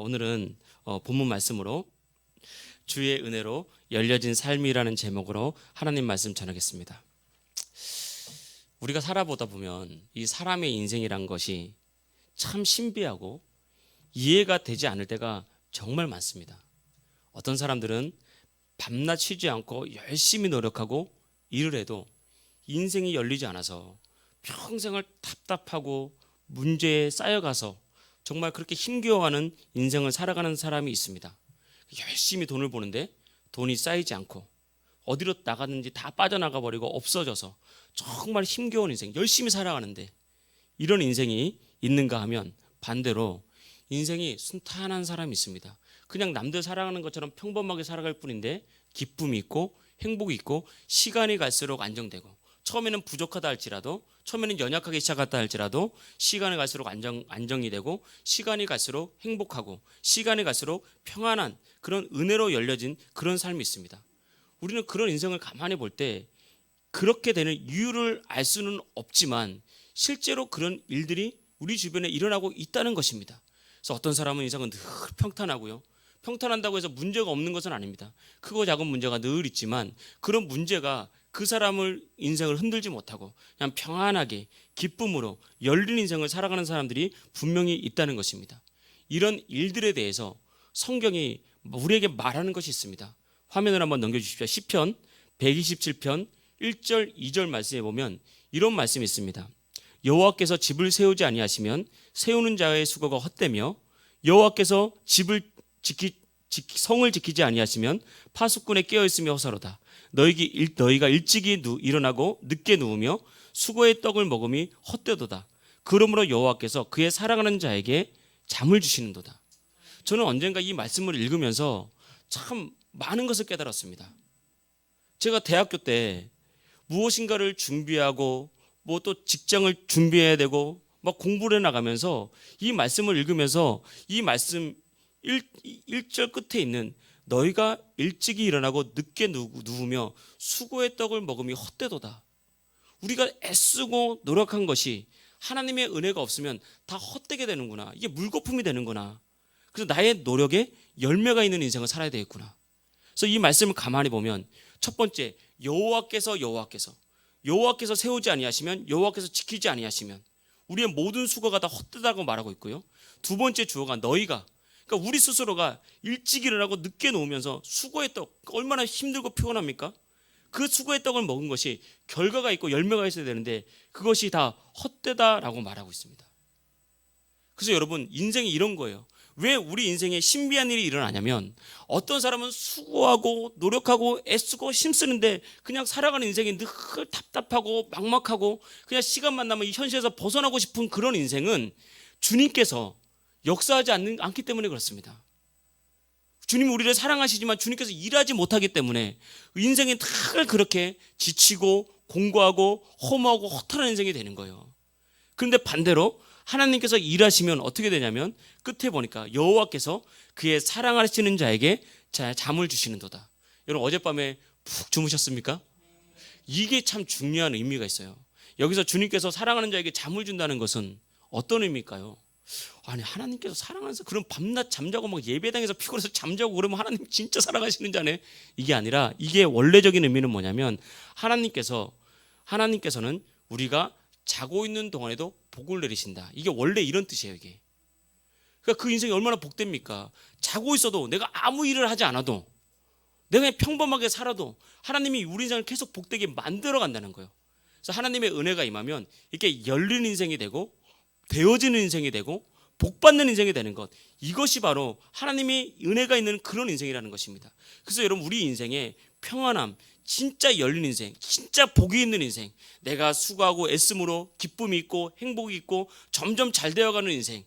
오늘은 본문 말씀으로 주의 은혜로 열려진 삶이라는 제목으로 하나님 말씀 전하겠습니다. 우리가 살아보다 보면 이 사람의 인생이란 것이 참 신비하고 이해가 되지 않을 때가 정말 많습니다. 어떤 사람들은 밤낮 쉬지 않고 열심히 노력하고 일을 해도 인생이 열리지 않아서 평생을 답답하고 문제에 쌓여가서 정말 그렇게 힘겨워하는 인생을 살아가는 사람이 있습니다. 열심히 돈을 버는데 돈이 쌓이지 않고 어디로 나갔는지 다 빠져나가 버리고 없어져서 정말 힘겨운 인생, 열심히 살아가는데 이런 인생이 있는가 하면 반대로 인생이 순탄한 사람이 있습니다. 그냥 남들 살아가는 것처럼 평범하게 살아갈 뿐인데 기쁨이 있고 행복이 있고 시간이 갈수록 안정되고 처음에는 부족하다 할지라도 처음에는 연약하게 시작했다 할지라도 시간이 갈수록 안정이 되고 시간이 갈수록 행복하고 시간이 갈수록 평안한 그런 은혜로 열려진 그런 삶이 있습니다. 우리는 그런 인생을 가만히 볼 때 그렇게 되는 이유를 알 수는 없지만 실제로 그런 일들이 우리 주변에 일어나고 있다는 것입니다. 그래서 어떤 사람은 인생은 늘 평탄하고요. 평탄한다고 해서 문제가 없는 것은 아닙니다. 크고 작은 문제가 늘 있지만 그런 문제가 그 사람을 인생을 흔들지 못하고 그냥 평안하게 기쁨으로 열린 인생을 살아가는 사람들이 분명히 있다는 것입니다. 이런 일들에 대해서 성경이 우리에게 말하는 것이 있습니다. 화면을 한번 넘겨주십시오. 시편 127편 1절 2절 말씀에 보면 이런 말씀이 있습니다. 여호와께서 집을 세우지 아니하시면 세우는 자의 수고가 헛되며 여호와께서 성을 지키지 아니하시면 파수꾼에 깨어있으며 허사로다. 너희가 일찍이 일어나고 늦게 누우며 수고의 떡을 먹음이 헛되도다. 그러므로 여호와께서 그의 사랑하는 자에게 잠을 주시는도다. 저는 언젠가 이 말씀을 읽으면서 참 많은 것을 깨달았습니다. 제가 대학교 때 무엇인가를 준비하고 뭐 또 직장을 준비해야 되고 막 공부를 해나가면서 이 말씀을 읽으면서 이 말씀 1절 끝에 있는 너희가 일찍이 일어나고 늦게 누우며 수고의 떡을 먹음이 헛되도다. 우리가 애쓰고 노력한 것이 하나님의 은혜가 없으면 다 헛되게 되는구나. 이게 물거품이 되는구나. 그래서 나의 노력에 열매가 있는 인생을 살아야 되겠구나. 그래서 이 말씀을 가만히 보면 첫 번째 여호와께서 세우지 아니하시면 여호와께서 지키지 아니하시면 우리의 모든 수고가 다 헛되다고 말하고 있고요. 두 번째 주어가 너희가 그러니까 우리 스스로가 일찍 일어나고 늦게 놓으면서 수고의 떡 얼마나 힘들고 피곤합니까? 그 수고의 떡을 먹은 것이 결과가 있고 열매가 있어야 되는데 그것이 다 헛되다라고 말하고 있습니다. 그래서 여러분 인생이 이런 거예요. 왜 우리 인생에 신비한 일이 일어나냐면 어떤 사람은 수고하고 노력하고 애쓰고 힘쓰는데 그냥 살아가는 인생이 늘 답답하고 막막하고 그냥 시간만 나면 이 현실에서 벗어나고 싶은 그런 인생은 주님께서 역사하지 않기 때문에 그렇습니다. 주님이 우리를 사랑하시지만 주님께서 일하지 못하기 때문에 인생이 늘 그렇게 지치고 공고하고 허무하고 허탈한 인생이 되는 거예요. 그런데 반대로 하나님께서 일하시면 어떻게 되냐면 끝에 보니까 여호와께서 그의 사랑하시는 자에게 잠을 주시는도다. 여러분 어젯밤에 푹 주무셨습니까? 이게 참 중요한 의미가 있어요. 여기서 주님께서 사랑하는 자에게 잠을 준다는 것은 어떤 의미일까요? 아니 하나님께서 사랑하는 사 그럼 밤낮 잠자고 막 예배당에서 피곤해서 잠자고 그러면 하나님 진짜 사랑하시는 자네. 이게 아니라 이게 원래적인 의미는 뭐냐면 하나님께서는 우리가 자고 있는 동안에도 복을 내리신다. 이게 원래 이런 뜻이에요. 이게 그러니까 그 인생이 얼마나 복됩니까? 자고 있어도 내가 아무 일을 하지 않아도 내가 그냥 평범하게 살아도 하나님이 우리 인생을 계속 복되게 만들어 간다는 거예요. 그래서 하나님의 은혜가 임하면 이렇게 열린 인생이 되고 되어지는 인생이 되고 복받는 인생이 되는 것, 이것이 바로 하나님의 은혜가 있는 그런 인생이라는 것입니다. 그래서 여러분 우리 인생에 평안함, 진짜 열린 인생, 진짜 복이 있는 인생, 내가 수고하고 애씀으로 기쁨이 있고 행복이 있고 점점 잘 되어가는 인생,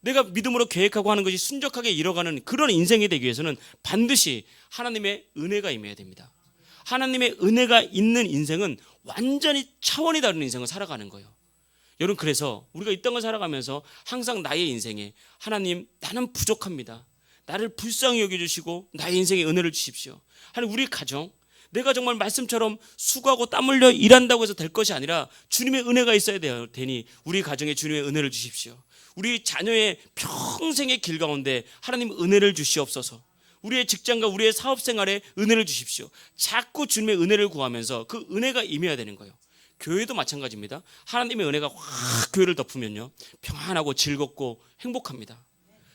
내가 믿음으로 계획하고 하는 것이 순적하게 이뤄가는 그런 인생이 되기 위해서는 반드시 하나님의 은혜가 임해야 됩니다. 하나님의 은혜가 있는 인생은 완전히 차원이 다른 인생을 살아가는 거예요. 여러분 그래서 우리가 이 땅을 살아가면서 항상 나의 인생에 하나님 나는 부족합니다. 나를 불쌍히 여겨주시고 나의 인생에 은혜를 주십시오. 하나님 우리 가정 내가 정말 말씀처럼 수고하고 땀 흘려 일한다고 해서 될 것이 아니라 주님의 은혜가 있어야 되니 우리 가정에 주님의 은혜를 주십시오. 우리 자녀의 평생의 길 가운데 하나님 은혜를 주시옵소서. 우리의 직장과 우리의 사업 생활에 은혜를 주십시오. 자꾸 주님의 은혜를 구하면서 그 은혜가 임해야 되는 거예요. 교회도 마찬가지입니다. 하나님의 은혜가 확 교회를 덮으면요, 평안하고 즐겁고 행복합니다.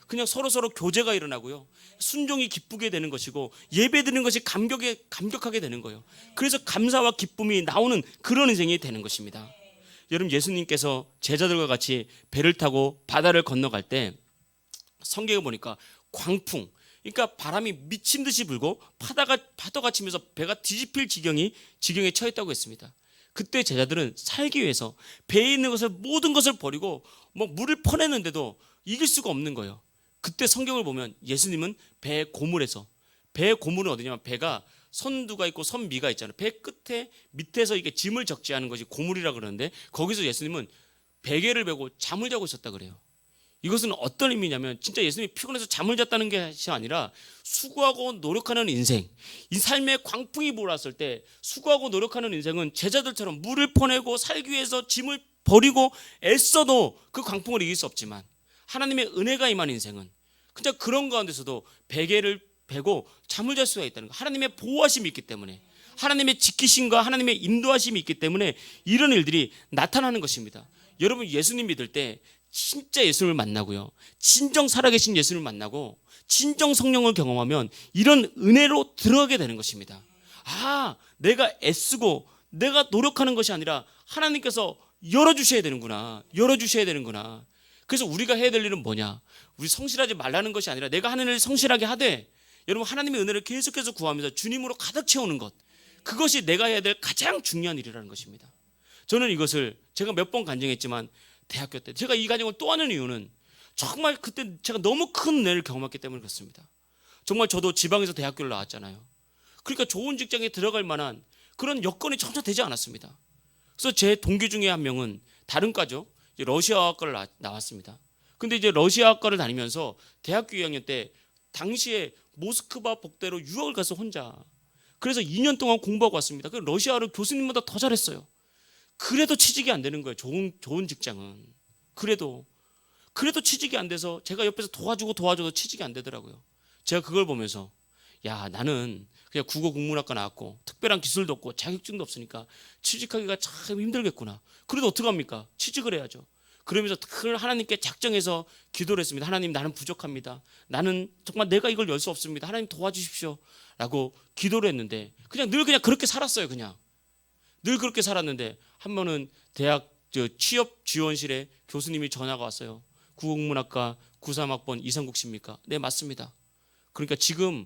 그냥 서로 교제가 일어나고요, 순종이 기쁘게 되는 것이고 예배드리는 것이 감격하게 되는 거예요. 그래서 감사와 기쁨이 나오는 그런 인생이 되는 것입니다. 여러분, 예수님께서 제자들과 같이 배를 타고 바다를 건너갈 때 성경에 보니까 광풍, 그러니까 바람이 미친 듯이 불고 파도가 치면서 배가 뒤집힐 지경에 처했다고 했습니다. 그때 제자들은 살기 위해서 배에 있는 것을 모든 것을 버리고 물을 퍼내는데도 이길 수가 없는 거예요. 그때 성경을 보면 예수님은 배 고물에서, 배 고물은 어디냐면 배가 선두가 있고 선미가 있잖아요. 배 끝에 밑에서 이게 짐을 적재하는 것이 고물이라 그러는데 거기서 예수님은 베개를 베고 잠을 자고 있었다 그래요. 이것은 어떤 의미냐면 진짜 예수님이 피곤해서 잠을 잤다는 것이 아니라 수고하고 노력하는 인생, 이 삶의 광풍이 몰았을 때 수고하고 노력하는 인생은 제자들처럼 물을 퍼내고 살기 위해서 짐을 버리고 애써도 그 광풍을 이길 수 없지만 하나님의 은혜가 임한 인생은 그냥 그런 가운데서도 베개를 베고 잠을 잘 수가 있다는 거. 하나님의 보호하심이 있기 때문에, 하나님의 지키심과 하나님의 인도하심이 있기 때문에 이런 일들이 나타나는 것입니다. 여러분, 예수님 믿을 때 진짜 예수님을 만나고요, 진정 살아계신 예수님을 만나고 진정 성령을 경험하면 이런 은혜로 들어가게 되는 것입니다. 내가 애쓰고 내가 노력하는 것이 아니라 하나님께서 열어주셔야 되는구나. 그래서 우리가 해야 될 일은 뭐냐? 우리 성실하지 말라는 것이 아니라 내가 하는 일을 성실하게 하되, 여러분, 하나님의 은혜를 계속해서 구하면서 주님으로 가득 채우는 것, 그것이 내가 해야 될 가장 중요한 일이라는 것입니다. 저는 이것을 제가 몇 번 간증했지만 대학교 때 제가 이 간증을 또 하는 이유는 정말 그때 제가 너무 큰 은혜를 경험했기 때문에 그렇습니다. 정말 저도 지방에서 대학교를 나왔잖아요. 그러니까 좋은 직장에 들어갈 만한 그런 여건이 전혀 되지 않았습니다. 그래서 제 동기 중에 한 명은 다른 과죠, 러시아학과를 나왔습니다. 근데 이제 러시아학과를 다니면서 대학교 2학년 때 당시에 모스크바 복대로 유학을 가서 혼자, 그래서 2년 동안 공부하고 왔습니다. 그 러시아어를 교수님보다 더 잘했어요. 그래도 취직이 안 되는 거예요. 좋은 직장은. 그래도 취직이 안 돼서 제가 옆에서 도와줘도 취직이 안 되더라고요. 제가 그걸 보면서 나는 그냥 국어 국문학과 나왔고 특별한 기술도 없고 자격증도 없으니까 취직하기가 참 힘들겠구나. 그래도 어떡합니까? 취직을 해야죠. 그러면서 그걸 하나님께 작정해서 기도를 했습니다. 하나님, 나는 부족합니다. 나는 정말 내가 이걸 열 수 없습니다. 하나님 도와주십시오 라고 기도를 했는데 그냥 그렇게 살았어요. 늘 그렇게 살았는데 한 번은 대학 취업 지원실에 교수님이 전화가 왔어요. 국어국문학과 93학번 이상국 씨입니까? 네, 맞습니다. 그러니까 지금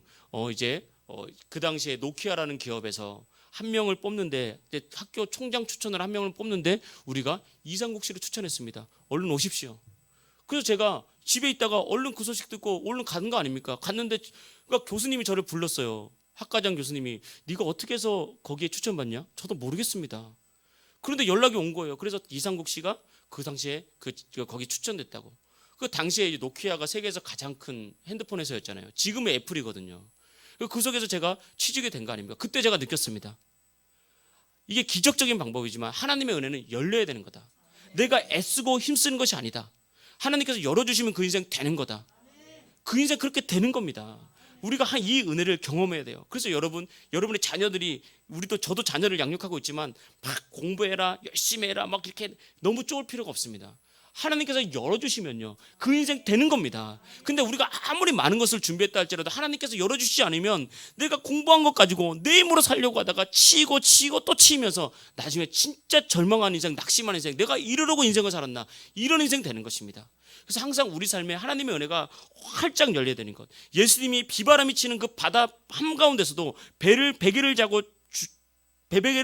그 당시에 노키아라는 기업에서 한 명을 뽑는데, 학교 총장 추천을 한 명을 뽑는데 우리가 이상국 씨를 추천했습니다. 얼른 오십시오. 그래서 제가 집에 있다가 얼른 그 소식 듣고 얼른 가는 거 아닙니까? 갔는데 그러니까 교수님이 저를 불렀어요. 학과장 교수님이, 네가 어떻게 해서 거기에 추천받냐? 저도 모르겠습니다. 그런데 연락이 온 거예요. 그래서 이상국 씨가 그 당시에 거기 추천됐다고. 그 당시에 노키아가 세계에서 가장 큰 핸드폰 회사였잖아요. 지금은 애플이거든요. 그 속에서 제가 취직이 된 거 아닙니까? 그때 제가 느꼈습니다. 이게 기적적인 방법이지만 하나님의 은혜는 열려야 되는 거다. 내가 애쓰고 힘쓰는 것이 아니다. 하나님께서 열어주시면 그 인생 되는 거다. 그 인생 그렇게 되는 겁니다. 우리가 이 은혜를 경험해야 돼요. 그래서 여러분의 자녀들이, 저도 자녀를 양육하고 있지만 막 공부해라, 열심히 해라, 막 이렇게 너무 쫄 필요가 없습니다. 하나님께서 열어주시면요, 그 인생 되는 겁니다. 근데 우리가 아무리 많은 것을 준비했다 할지라도 하나님께서 열어주시지 않으면 내가 공부한 것 가지고 내 힘으로 살려고 하다가 치고 또 치면서 나중에 진짜 절망한 인생, 낙심한 인생, 내가 이러려고 인생을 살았나, 이런 인생 되는 것입니다. 그래서 항상 우리 삶에 하나님의 은혜가 활짝 열려야 되는 것. 예수님이 비바람이 치는 그 바다 한가운데서도 베개를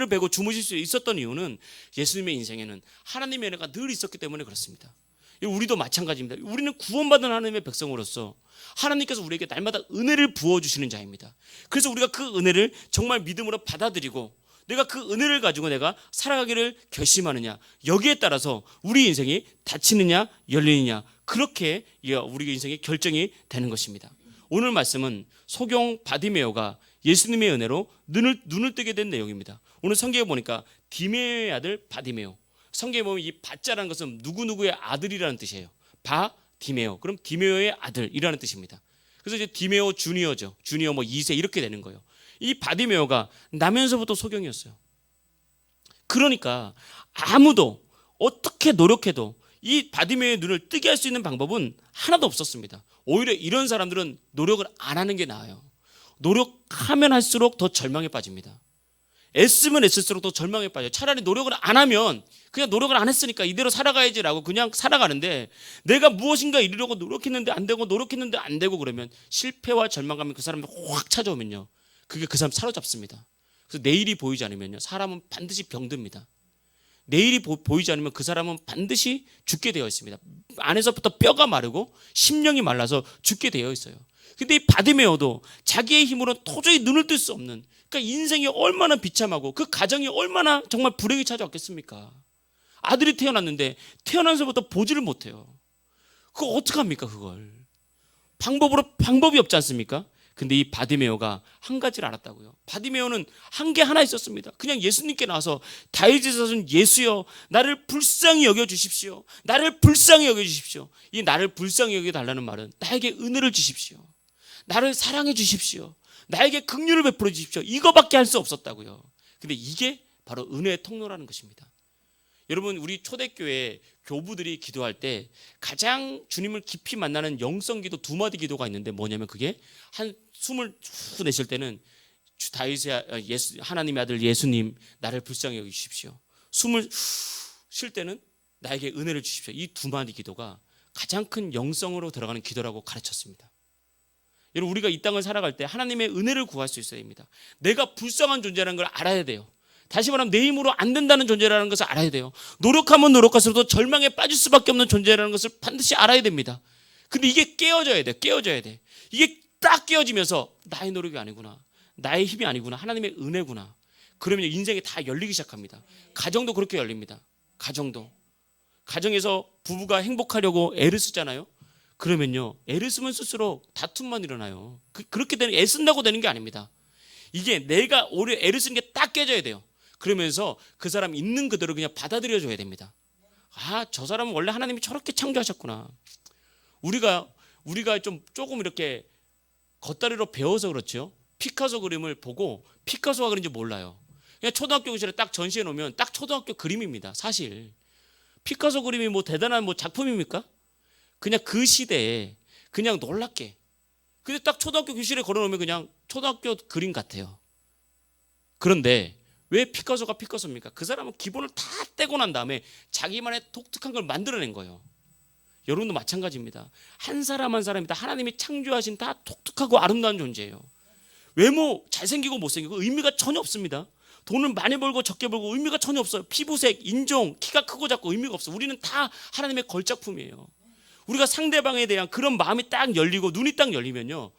베고 주무실 수 있었던 이유는 예수님의 인생에는 하나님의 은혜가 늘 있었기 때문에 그렇습니다. 우리도 마찬가지입니다. 우리는 구원받은 하나님의 백성으로서 하나님께서 우리에게 날마다 은혜를 부어주시는 자입니다. 그래서 우리가 그 은혜를 정말 믿음으로 받아들이고 내가 그 은혜를 가지고 내가 살아가기를 결심하느냐, 여기에 따라서 우리 인생이 닫히느냐 열리느냐, 그렇게 우리 인생의 결정이 되는 것입니다. 오늘 말씀은 소경 바디메오가 예수님의 은혜로 눈을 뜨게 된 내용입니다. 오늘 성경에 보니까 디메오의 아들 바디메오. 성경에 보면 이 바자라는 것은 누구누구의 아들이라는 뜻이에요. 바디메오. 그럼 디메오의 아들이라는 뜻입니다. 그래서 이제 디메오 주니어죠. 주니어 뭐 2세 이렇게 되는 거예요. 이 바디메오가 나면서부터 소경이었어요. 그러니까 아무도 어떻게 노력해도 이 바디메오의 눈을 뜨게 할 수 있는 방법은 하나도 없었습니다. 오히려 이런 사람들은 노력을 안 하는 게 나아요. 노력하면 할수록 더 절망에 빠집니다. 애쓰면 애쓸수록 더 절망에 빠져요. 차라리 노력을 안 하면 그냥 노력을 안 했으니까 이대로 살아가야지라고 그냥 살아가는데, 내가 무엇인가 이루려고 노력했는데 안 되고 노력했는데 안 되고 그러면 실패와 절망감이 그 사람을 확 찾아오면요, 그게 그 사람 사로잡습니다. 그래서 내일이 보이지 않으면요, 사람은 반드시 병듭니다. 내일이 보이지 않으면 그 사람은 반드시 죽게 되어 있습니다. 안에서부터 뼈가 마르고 심령이 말라서 죽게 되어 있어요. 근데 이 바디메오도 자기의 힘으로 도저히 눈을 뜰 수 없는, 그러니까 인생이 얼마나 비참하고 그 가정이 얼마나 정말 불행이 찾아왔겠습니까? 아들이 태어났는데 태어나서부터 보지를 못해요. 그거 어떡합니까? 그걸 방법이 없지 않습니까? 근데 이 바디메오가 한 가지를 알았다고요. 바디메오는 한 게 하나 있었습니다. 그냥 예수님께 나와서 다윗의 자손 예수여, 나를 불쌍히 여겨주십시오. 나를 불쌍히 여겨주십시오. 이 나를 불쌍히 여겨달라는 말은 나에게 은혜를 주십시오. 나를 사랑해 주십시오. 나에게 긍휼을 베풀어 주십시오. 이거밖에 할 수 없었다고요. 근데 이게 바로 은혜의 통로라는 것입니다. 여러분, 우리 초대교회 교부들이 기도할 때 가장 주님을 깊이 만나는 영성기도 두 마디 기도가 있는데 뭐냐면, 그게 한 숨을 후 내쉴 때는 다윗의 하나님의 아들 예수님, 나를 불쌍히 여기십시오. 숨을 쉴 때는 나에게 은혜를 주십시오. 이 두 마디 기도가 가장 큰 영성으로 들어가는 기도라고 가르쳤습니다. 여러분, 우리가 이 땅을 살아갈 때 하나님의 은혜를 구할 수 있어야 됩니다. 내가 불쌍한 존재라는 걸 알아야 돼요. 다시 말하면 내 힘으로 안 된다는 존재라는 것을 알아야 돼요. 노력하면 노력할수록 절망에 빠질 수밖에 없는 존재라는 것을 반드시 알아야 됩니다. 근데 이게 깨어져야 돼. 깨어져야 돼. 이게 딱 깨어지면서 나의 노력이 아니구나, 나의 힘이 아니구나, 하나님의 은혜구나. 그러면 인생이 다 열리기 시작합니다. 가정도 그렇게 열립니다. 가정에서 부부가 행복하려고 애를 쓰잖아요. 그러면요, 애를 쓰면 쓸수록 다툼만 일어나요. 그렇게 되는, 애쓴다고 되는 게 아닙니다. 이게 내가 오히려 애를 쓰는 게 딱 깨져야 돼요. 그러면서 그 사람 있는 그대로 그냥 받아들여줘야 됩니다. 아, 저 사람은 원래 하나님이 저렇게 창조하셨구나. 우리가 조금 이렇게 겉다리로 배워서 그렇죠. 피카소 그림을 보고 피카소가 그런지 몰라요. 그냥 초등학교 교실에 딱 전시해 놓으면 딱 초등학교 그림입니다. 사실 피카소 그림이 뭐 대단한 뭐 작품입니까? 그냥 그 시대에 그냥 놀랍게, 근데 딱 초등학교 교실에 걸어놓으면 그냥 초등학교 그림 같아요. 그런데 왜 피카소가 피카소입니까? 그 사람은 기본을 다 떼고 난 다음에 자기만의 독특한 걸 만들어낸 거예요. 여러분도 마찬가지입니다. 한 사람 한 사람이 다 하나님이 창조하신 다 독특하고 아름다운 존재예요. 외모 잘생기고 못생기고 의미가 전혀 없습니다. 돈을 많이 벌고 적게 벌고 의미가 전혀 없어요. 피부색, 인종, 키가 크고 작고 의미가 없어요. 우리는 다 하나님의 걸작품이에요. 우리가 상대방에 대한 그런 마음이 딱 열리고 눈이 딱 열리면요,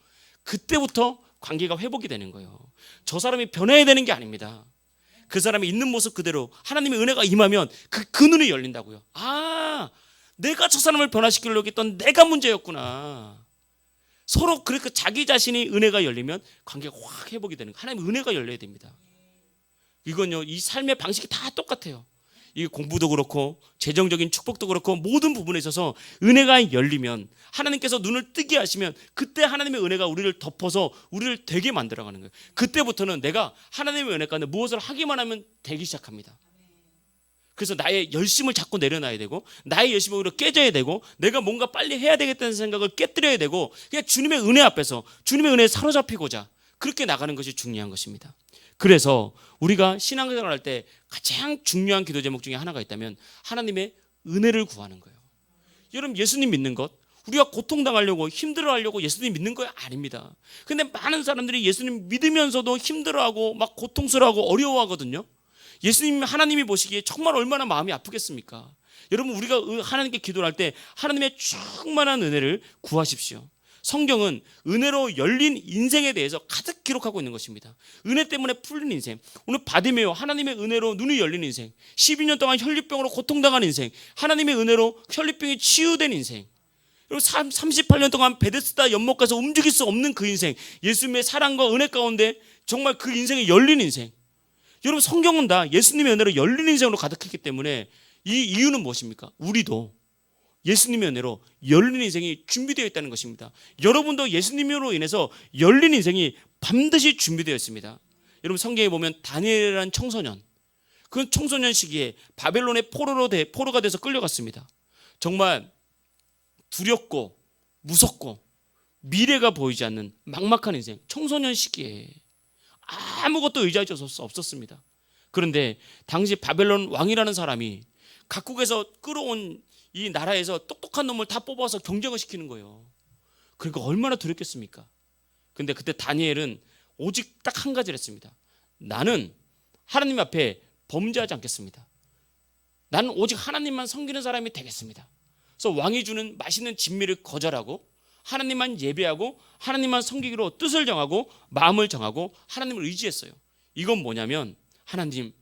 그때부터 관계가 회복이 되는 거예요. 저 사람이 변해야 되는 게 아닙니다. 그 사람이 있는 모습 그대로 하나님의 은혜가 임하면 그 눈이 열린다고요. 아, 내가 저 사람을 변화시키려고 했던 내가 문제였구나. 서로 그렇게 자기 자신이 은혜가 열리면 관계가 확 회복이 되는 거예요. 하나님의 은혜가 열려야 됩니다. 이건요, 이 삶의 방식이 다 똑같아요. 이 공부도 그렇고 재정적인 축복도 그렇고 모든 부분에 있어서 은혜가 열리면, 하나님께서 눈을 뜨게 하시면 그때 하나님의 은혜가 우리를 덮어서 우리를 되게 만들어가는 거예요. 그때부터는 내가 하나님의 은혜 가운데 무엇을 하기만 하면 되기 시작합니다. 그래서 나의 열심을 자꾸 내려놔야 되고, 나의 열심이 오히려 깨져야 되고, 내가 뭔가 빨리 해야 되겠다는 생각을 깨뜨려야 되고, 그냥 주님의 은혜 앞에서 주님의 은혜에 사로잡히고자 그렇게 나가는 것이 중요한 것입니다. 그래서 우리가 신앙생활을 할 때 가장 중요한 기도 제목 중에 하나가 있다면 하나님의 은혜를 구하는 거예요. 여러분, 예수님 믿는 것, 우리가 고통당하려고 힘들어하려고 예수님 믿는 거 아닙니다. 근데 많은 사람들이 예수님 믿으면서도 힘들어하고 막 고통스러워하고 어려워하거든요. 예수님, 하나님이 보시기에 정말 얼마나 마음이 아프겠습니까? 여러분, 우리가 하나님께 기도를 할 때 하나님의 충만한 은혜를 구하십시오. 성경은 은혜로 열린 인생에 대해서 가득 기록하고 있는 것입니다. 은혜 때문에 풀린 인생, 오늘 바디메오, 하나님의 은혜로 눈이 열린 인생, 12년 동안 혈류병으로 고통당한 인생, 하나님의 은혜로 혈류병이 치유된 인생, 그리고 38년 동안 베데스다 연못가서 움직일 수 없는 그 인생, 예수님의 사랑과 은혜 가운데 정말 그 인생이 열린 인생. 여러분, 성경은 다 예수님의 은혜로 열린 인생으로 가득했기 때문에, 이 이유는 무엇입니까? 우리도 예수님의 은혜로 열린 인생이 준비되어 있다는 것입니다. 여러분도 예수님으로 인해서 열린 인생이 반드시 준비되어 있습니다. 여러분 성경에 보면 다니엘이라는 청소년, 그 청소년 시기에 바벨론의 포로가 돼서 끌려갔습니다. 정말 두렵고 무섭고 미래가 보이지 않는 막막한 인생, 청소년 시기에 아무것도 의지할 수 없었습니다. 그런데 당시 바벨론 왕이라는 사람이 각국에서 끌어온 이 나라에서 똑똑한 놈을 다 뽑아서 경쟁을 시키는 거예요. 그러니까 얼마나 두렵겠습니까? 근데 그때 다니엘은 오직 딱 한 가지를 했습니다. 나는 하나님 앞에 범죄하지 않겠습니다. 나는 오직 하나님만 섬기는 사람이 되겠습니다. 그래서 왕이 주는 맛있는 진미를 거절하고 하나님만 예배하고 하나님만 섬기기로 뜻을 정하고 마음을 정하고 하나님을 의지했어요. 이건 뭐냐면 하나님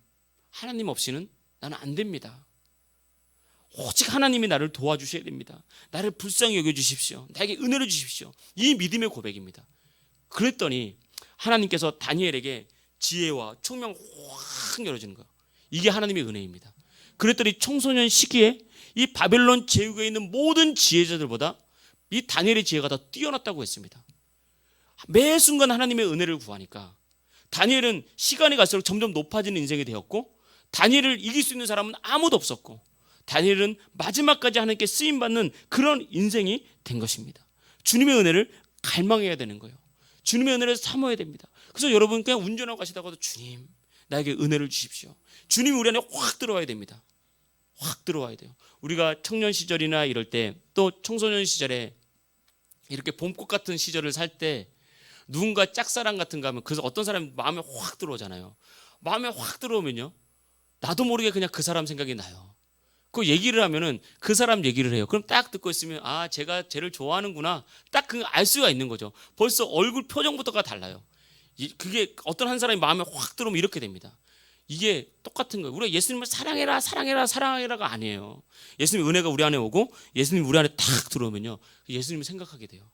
없이는 나는 안 됩니다. 오직 하나님이 나를 도와주셔야 됩니다. 나를 불쌍히 여겨주십시오. 나에게 은혜를 주십시오. 이 믿음의 고백입니다. 그랬더니 하나님께서 다니엘에게 지혜와 총명 확 열어주는 거예요. 이게 하나님의 은혜입니다. 그랬더니 청소년 시기에 이 바벨론 제국에 있는 모든 지혜자들보다 이 다니엘의 지혜가 더 뛰어났다고 했습니다. 매 순간 하나님의 은혜를 구하니까 다니엘은 시간이 갈수록 점점 높아지는 인생이 되었고, 다니엘을 이길 수 있는 사람은 아무도 없었고, 다니엘은 마지막까지 하나님께 쓰임받는 그런 인생이 된 것입니다. 주님의 은혜를 갈망해야 되는 거예요. 주님의 은혜를 사모해야 됩니다. 그래서 여러분 그냥 운전하고 가시다가도 주님 나에게 은혜를 주십시오. 주님이 우리 안에 확 들어와야 됩니다. 확 들어와야 돼요. 우리가 청년 시절이나 이럴 때, 또 청소년 시절에 이렇게 봄꽃 같은 시절을 살 때 누군가 짝사랑 같은 거 하면 그래서 어떤 사람이 마음에 확 들어오잖아요. 마음에 확 들어오면요, 나도 모르게 그냥 그 사람 생각이 나요. 그 얘기를 하면은 그 사람 얘기를 해요. 그럼 딱 듣고 있으면 제가 쟤를 좋아하는구나, 딱 그 알 수가 있는 거죠. 벌써 얼굴 표정부터가 달라요. 그게 어떤 한 사람이 마음에 확 들어오면 이렇게 됩니다. 이게 똑같은 거예요. 우리가 예수님을 사랑해라가 아니에요. 예수님의 은혜가 우리 안에 오고 예수님이 우리 안에 탁 들어오면요, 예수님을 생각하게 돼요.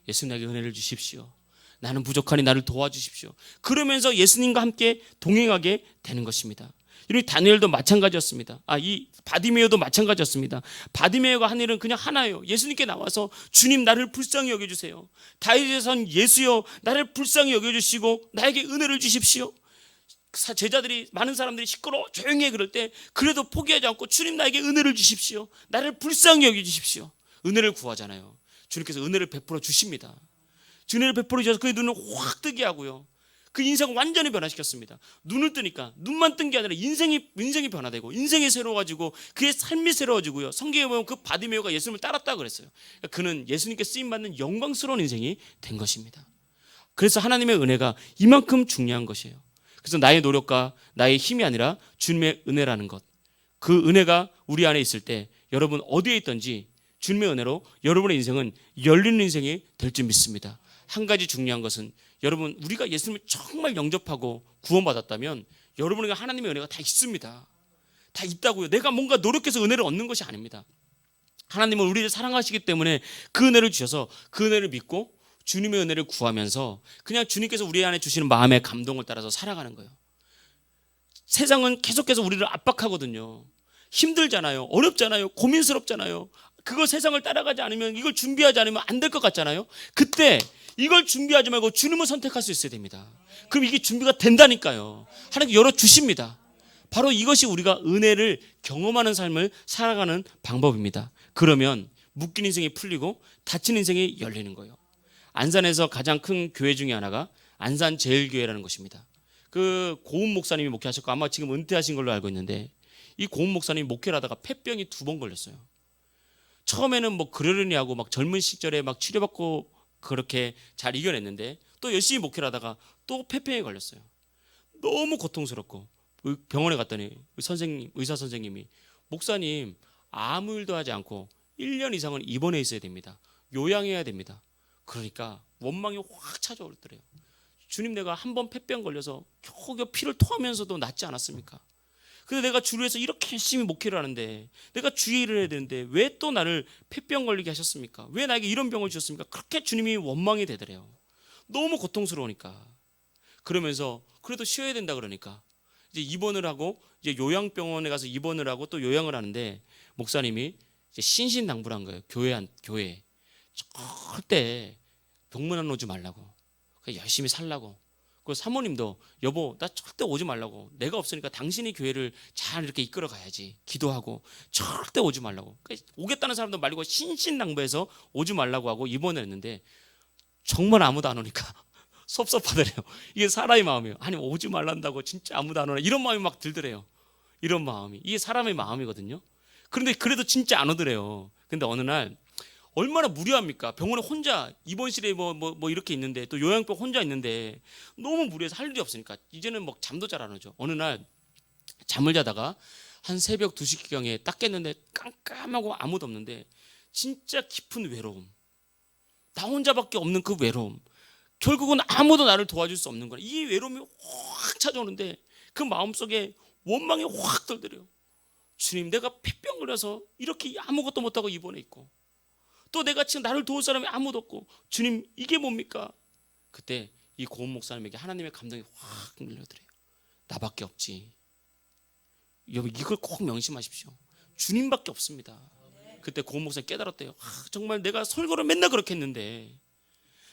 예수님 나에게 은혜를 주십시오. 나는 부족하니 나를 도와주십시오. 그러면서 예수님과 함께 동행하게 되는 것입니다. 이 다니엘도 마찬가지였습니다. 이 바디메오도 마찬가지였습니다. 바디메오가 한 일은 그냥 하나예요. 예수님께 나와서 주님 나를 불쌍히 여겨주세요. 다윗의 son 예수여 나를 불쌍히 여겨주시고 나에게 은혜를 주십시오. 제자들이, 많은 사람들이 시끄러워 조용히 해 그럴 때 그래도 포기하지 않고 주님 나에게 은혜를 주십시오. 나를 불쌍히 여겨주십시오. 은혜를 구하잖아요. 주님께서 은혜를 베풀어 주십니다. 은혜를 베풀어 주셔서 그의 눈을 확 뜨게 하고요, 그 인생을 완전히 변화시켰습니다. 눈을 뜨니까 눈만 뜬 게 아니라 인생이 변화되고 인생이 새로워지고 그의 삶이 새로워지고요. 성경에 보면 그 바디메오가 예수님을 따랐다고 그랬어요. 그러니까 그는 예수님께 쓰임받는 영광스러운 인생이 된 것입니다. 그래서 하나님의 은혜가 이만큼 중요한 것이에요. 그래서 나의 노력과 나의 힘이 아니라 주님의 은혜라는 것, 그 은혜가 우리 안에 있을 때 여러분 어디에 있든지 주님의 은혜로 여러분의 인생은 열리는 인생이 될 줄 믿습니다. 한 가지 중요한 것은, 여러분 우리가 예수님을 정말 영접하고 구원받았다면 여러분에게 하나님의 은혜가 다 있습니다. 다 있다고요. 내가 뭔가 노력해서 은혜를 얻는 것이 아닙니다. 하나님은 우리를 사랑하시기 때문에 그 은혜를 주셔서 그 은혜를 믿고 주님의 은혜를 구하면서 그냥 주님께서 우리 안에 주시는 마음의 감동을 따라서 살아가는 거예요. 세상은 계속해서 우리를 압박하거든요. 힘들잖아요. 어렵잖아요. 고민스럽잖아요. 그거 세상을 따라가지 않으면, 이걸 준비하지 않으면 안 될 것 같잖아요. 그때 이걸 준비하지 말고 주님을 선택할 수 있어야 됩니다. 그럼 이게 준비가 된다니까요. 하나님께 열어주십니다. 바로 이것이 우리가 은혜를 경험하는 삶을 살아가는 방법입니다. 그러면 묶인 인생이 풀리고 닫힌 인생이 열리는 거예요. 안산에서 가장 큰 교회 중에 하나가 안산제일교회라는 것입니다. 그 고은 목사님이 목회하셨고 아마 지금 은퇴하신 걸로 알고 있는데, 이 고은 목사님이 목회를 하다가 폐병이 2번 걸렸어요. 처음에는 그러려니 하고 막 젊은 시절에 막 치료받고 그렇게 잘 이겨냈는데, 또 열심히 목회를 하다가 또 폐병에 걸렸어요. 너무 고통스럽고 병원에 갔더니 의사 선생님이, 목사님 아무 일도 하지 않고 1년 이상은 입원해 있어야 됩니다. 요양해야 됩니다. 그러니까 원망이 확 찾아오더래요. 주님, 내가 한 번 폐병 걸려서 겨우 피를 토하면서도 낫지 않았습니까? 근데 내가 주를 위해서 이렇게 열심히 목회를 하는데, 내가 주의 일을 해야 되는데 왜 또 나를 폐병 걸리게 하셨습니까? 왜 나에게 이런 병을 주셨습니까? 그렇게 주님이 원망이 되더래요. 너무 고통스러우니까. 그러면서 그래도 쉬어야 된다 그러니까 이제 입원을 하고, 이제 요양병원에 가서 입원을 하고 또 요양을 하는데, 목사님이 이제 신신당부란 거예요. 교회 절대 병문 안 오지 말라고. 열심히 살라고. 그 사모님도 여보 나 절대 오지 말라고. 내가 없으니까 당신이 교회를 잘 이렇게 이끌어 가야지. 기도하고 절대 오지 말라고. 오겠다는 사람도 말고 신신당부해서 오지 말라고 하고 입원을 했는데 정말 아무도 안 오니까 섭섭하더래요. 이게 사람의 마음이에요. 아니 오지 말란다고 진짜 아무도 안 오나 이런 마음이 막 들더래요. 이런 마음이 이게 사람의 마음이거든요. 그런데 그래도 진짜 안 오더래요. 근데 어느 날 얼마나 무료합니까? 병원에 혼자 입원실에 뭐 이렇게 있는데 또 요양병 혼자 있는데 너무 무리해서 할 일이 없으니까 이제는 뭐 잠도 잘 안 오죠. 어느 날 잠을 자다가 한 새벽 2시경에 딱 깼는데 깜깜하고 아무도 없는데 진짜 깊은 외로움. 나 혼자밖에 없는 그 외로움. 결국은 아무도 나를 도와줄 수 없는 거야. 이 외로움이 확 찾아오는데 그 마음속에 원망이 확 들더래요. 주님 내가 폐병 걸려서 이렇게 아무것도 못하고 입원해 있고 또 내가 지금 나를 도울 사람이 아무도 없고 주님 이게 뭡니까? 그때 이 고은 목사님에게 하나님의 감동이 확 밀려들어요. 나밖에 없지. 여러분 이걸 꼭 명심하십시오. 주님밖에 없습니다. 그때 고은 목사님 깨달았대요. 정말 내가 설교를 맨날 그렇게 했는데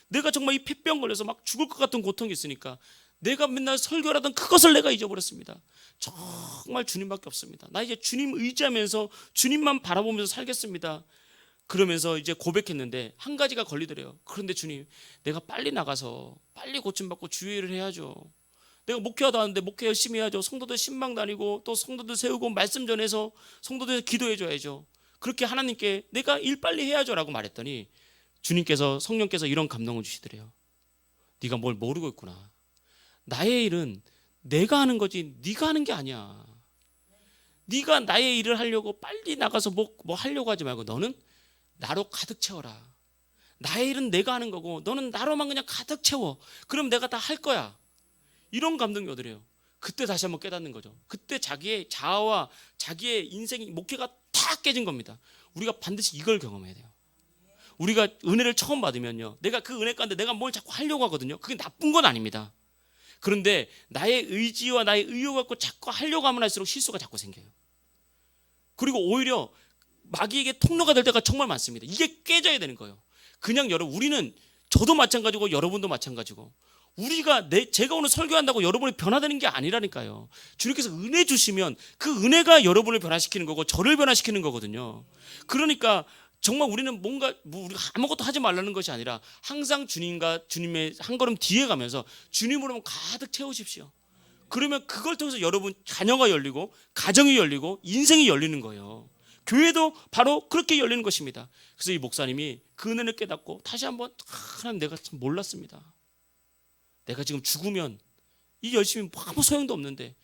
내가 정말 이 폐병 걸려서 막 죽을 것 같은 고통이 있으니까 내가 맨날 설교하던 그것을 내가 잊어버렸습니다. 정말 주님밖에 없습니다. 나 이제 주님 의지하면서 주님만 바라보면서 살겠습니다. 그러면서 이제 고백했는데 한 가지가 걸리더래요. 그런데 주님 내가 빨리 나가서 빨리 고침받고 주의를 해야죠. 내가 목회하다 하는데 목회 열심히 해야죠. 성도들 신방 다니고 또 성도들 세우고 말씀 전해서 성도들 기도해 줘야죠. 그렇게 하나님께 내가 일 빨리 해야죠 라고 말했더니 주님께서 성령께서 이런 감동을 주시더래요. 네가 뭘 모르고 있구나. 나의 일은 내가 하는 거지 네가 하는 게 아니야. 네가 나의 일을 하려고 빨리 나가서 뭐 하려고 하지 말고 너는 나로 가득 채워라. 나의 일은 내가 하는 거고 너는 나로만 그냥 가득 채워. 그럼 내가 다 할 거야. 이런 감동이 오더래요. 그때 다시 한번 깨닫는 거죠. 그때 자기의 자아와 자기의 인생이 목회가 다 깨진 겁니다. 우리가 반드시 이걸 경험해야 돼요. 우리가 은혜를 처음 받으면요 내가 그 은혜 가운데 내가 뭘 자꾸 하려고 하거든요. 그게 나쁜 건 아닙니다. 그런데 나의 의지와 나의 의욕을 갖고 자꾸 하려고 하면 할수록 실수가 자꾸 생겨요. 그리고 오히려 마귀에게 통로가 될 때가 정말 많습니다. 이게 깨져야 되는 거예요. 그냥 우리는 저도 마찬가지고 여러분도 마찬가지고 제가 오늘 설교한다고 여러분이 변화되는 게 아니라니까요. 주님께서 은혜 주시면 그 은혜가 여러분을 변화시키는 거고 저를 변화시키는 거거든요. 그러니까 정말 우리는 우리가 아무것도 하지 말라는 것이 아니라 항상 주님의 한 걸음 뒤에 가면서 주님으로만 가득 채우십시오. 그러면 그걸 통해서 여러분 자녀가 열리고 가정이 열리고 인생이 열리는 거예요. 교회도 바로 그렇게 열리는 것입니다. 그래서 이 목사님이 그 은혜를 깨닫고 다시 한번 하나님 내가 참 몰랐습니다. 내가 지금 죽으면 이 열심히 아무 소용도 없는데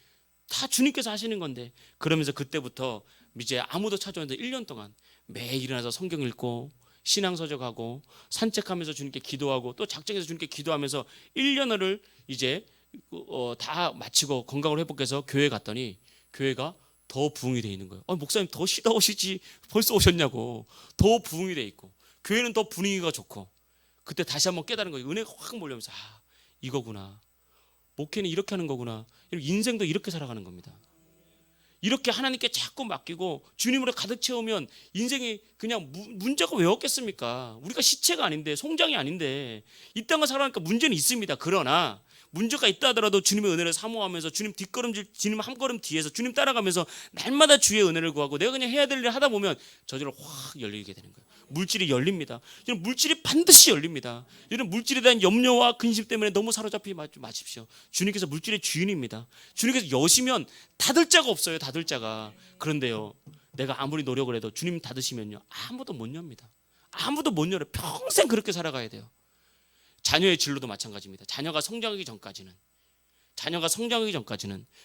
다 주님께서 하시는 건데 그러면서 그때부터 이제 아무도 찾아오는데 1년 동안 매일 일어나서 성경 읽고 신앙서적하고 산책하면서 주님께 기도하고 또 작정해서 주님께 기도하면서 1년을 이제 다 마치고 건강을 회복해서 교회 갔더니 교회가 더 부흥이 돼 있는 거예요. 목사님 더 쉬다 오시지 벌써 오셨냐고. 더 부흥이 돼 있고 교회는 더 분위기가 좋고 그때 다시 한번 깨달은 거예요. 은혜가 확 몰려오면서 이거구나. 목회는 이렇게 하는 거구나. 인생도 이렇게 살아가는 겁니다. 이렇게 하나님께 자꾸 맡기고 주님으로 가득 채우면 인생이 그냥 문제가 왜 없겠습니까? 우리가 시체가 아닌데 송장이 아닌데 이 땅을 살아가니까 문제는 있습니다. 그러나 문제가 있다 하더라도 주님의 은혜를 사모하면서 주님 한 걸음 뒤에서 주님 따라가면서 날마다 주의 은혜를 구하고 내가 그냥 해야 될 일을 하다 보면 저절로 확 열리게 되는 거예요. 물질이 열립니다. 물질이 반드시 열립니다. 이런 물질에 대한 염려와 근심 때문에 너무 사로잡히지 마십시오. 주님께서 물질의 주인입니다. 주님께서 여시면 닫을 자가 없어요. 닫을 자가. 그런데요 내가 아무리 노력을 해도 주님 닫으시면요 아무도 못 엽니다. 아무도 못 열어요. 평생 그렇게 살아가야 돼요. 자녀의 진로도 마찬가지입니다. 자녀가 성장하기 전까지는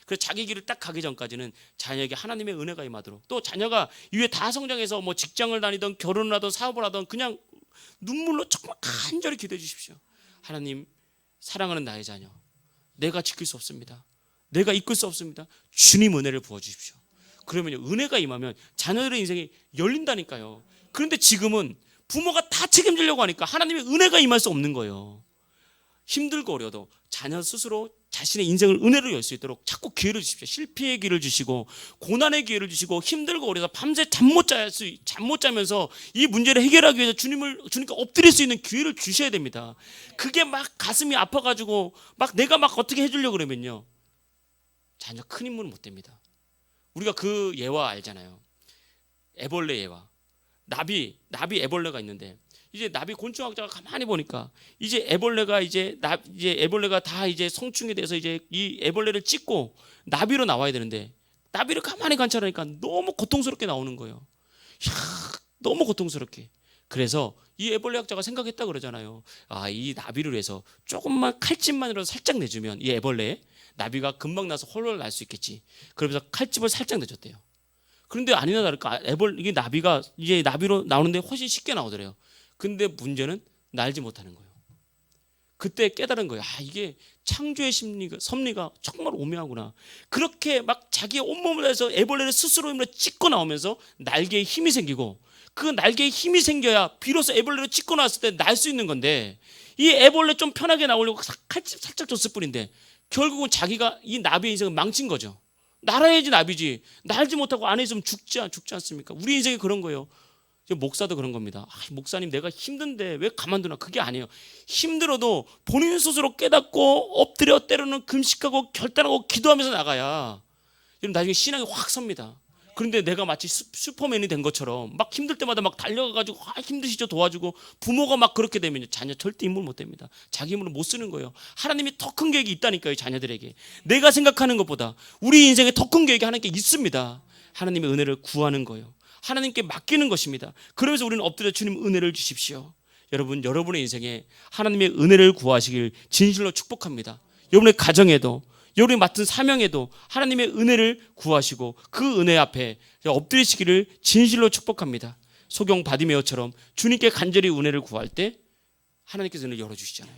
그래서 자기 길을 딱 가기 전까지는 자녀에게 하나님의 은혜가 임하도록 또 자녀가 이후에 다 성장해서 뭐 직장을 다니던 결혼을 하던 사업을 하던 그냥 눈물로 정말 간절히 기도해 주십시오. 하나님 사랑하는 나의 자녀 내가 지킬 수 없습니다. 내가 이끌 수 없습니다. 주님 은혜를 부어주십시오. 그러면 은혜가 임하면 자녀들의 인생이 열린다니까요. 그런데 지금은 부모가 다 책임지려고 하니까 하나님의 은혜가 임할 수 없는 거예요. 힘들고 어려도 자녀 스스로 자신의 인생을 은혜로 열 수 있도록 자꾸 기회를 주십시오. 실패의 기회를 주시고 고난의 기회를 주시고 힘들고 어려서 밤새 잠 못 자면서 이 문제를 해결하기 위해서 주님께 엎드릴 수 있는 기회를 주셔야 됩니다. 그게 막 가슴이 아파가지고 막 내가 막 어떻게 해주려고 그러면요, 자녀 큰 힘은 못 됩니다. 우리가 그 예화 알잖아요. 애벌레 예화. 나비 애벌레가 있는데, 이제 나비 곤충학자가 가만히 보니까 이제 애벌레가 다 이제 성충이 돼서 이제 이 애벌레를 찢고 나비로 나와야 되는데, 나비를 가만히 관찰하니까 너무 고통스럽게 나오는 거예요. 너무 고통스럽게. 그래서 이 애벌레 학자가 생각했다 그러잖아요. 이 나비를 위해서 조금만 칼집만이라도 살짝 내주면 이 애벌레 나비가 금방 나서 홀로 날 수 있겠지. 그러면서 칼집을 살짝 내줬대요. 그런데 아니나 다를까 이게 나비가 이제 나비로 나오는데 훨씬 쉽게 나오더래요. 근데 문제는 날지 못하는 거예요. 그때 깨달은 거예요. 이게 창조의 섭리가 정말 오묘하구나. 그렇게 막 자기의 온몸을 다해서 애벌레를 스스로 힘으로 찢고 나오면서 날개에 힘이 생기고, 그 날개에 힘이 생겨야 비로소 애벌레를 찢고 나왔을 때 날 수 있는 건데, 이 애벌레 좀 편하게 나오려고 칼집 살짝 줬을 뿐인데 결국은 자기가 이 나비의 인생을 망친 거죠. 날아야지 나비지. 날지 못하고 안에 있으면 죽지 않습니까? 우리 인생이 그런 거예요. 목사도 그런 겁니다. 목사님 내가 힘든데 왜 가만두나? 그게 아니에요. 힘들어도 본인 스스로 깨닫고 엎드려 때로는 금식하고 결단하고 기도하면서 나가야 여러분 나중에 신앙이 확 섭니다. 그런데 내가 마치 슈퍼맨이 된 것처럼 막 힘들 때마다 막 달려가가지고 힘드시죠 도와주고, 부모가 막 그렇게 되면 자녀 절대 힘을 못 됩니다. 자기 힘으로 못 쓰는 거예요. 하나님이 더 큰 계획이 있다니까요. 자녀들에게 내가 생각하는 것보다 우리 인생에 더 큰 계획이 하나님께 있습니다. 하나님의 은혜를 구하는 거예요. 하나님께 맡기는 것입니다. 그러면서 우리는 엎드려 주님 은혜를 주십시오. 여러분의 인생에 하나님의 은혜를 구하시길 진실로 축복합니다. 여러분의 가정에도, 여러분이 맡은 사명에도 하나님의 은혜를 구하시고 그 은혜 앞에 엎드리시기를 진실로 축복합니다. 소경 바디메오처럼 주님께 간절히 은혜를 구할 때 하나님께서 은혜를 열어주시잖아요.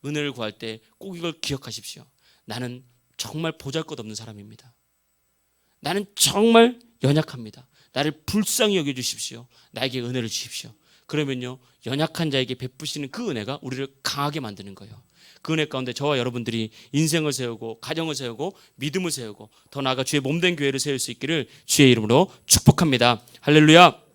은혜를 구할 때 꼭 이걸 기억하십시오. 나는 정말 보잘것없는 사람입니다. 나는 정말 연약합니다. 나를 불쌍히 여겨주십시오. 나에게 은혜를 주십시오. 그러면요, 연약한 자에게 베푸시는 그 은혜가 우리를 강하게 만드는 거예요. 그 은혜 가운데 저와 여러분들이 인생을 세우고 가정을 세우고 믿음을 세우고 더 나아가 주의 몸된 교회를 세울 수 있기를 주의 이름으로 축복합니다. 할렐루야.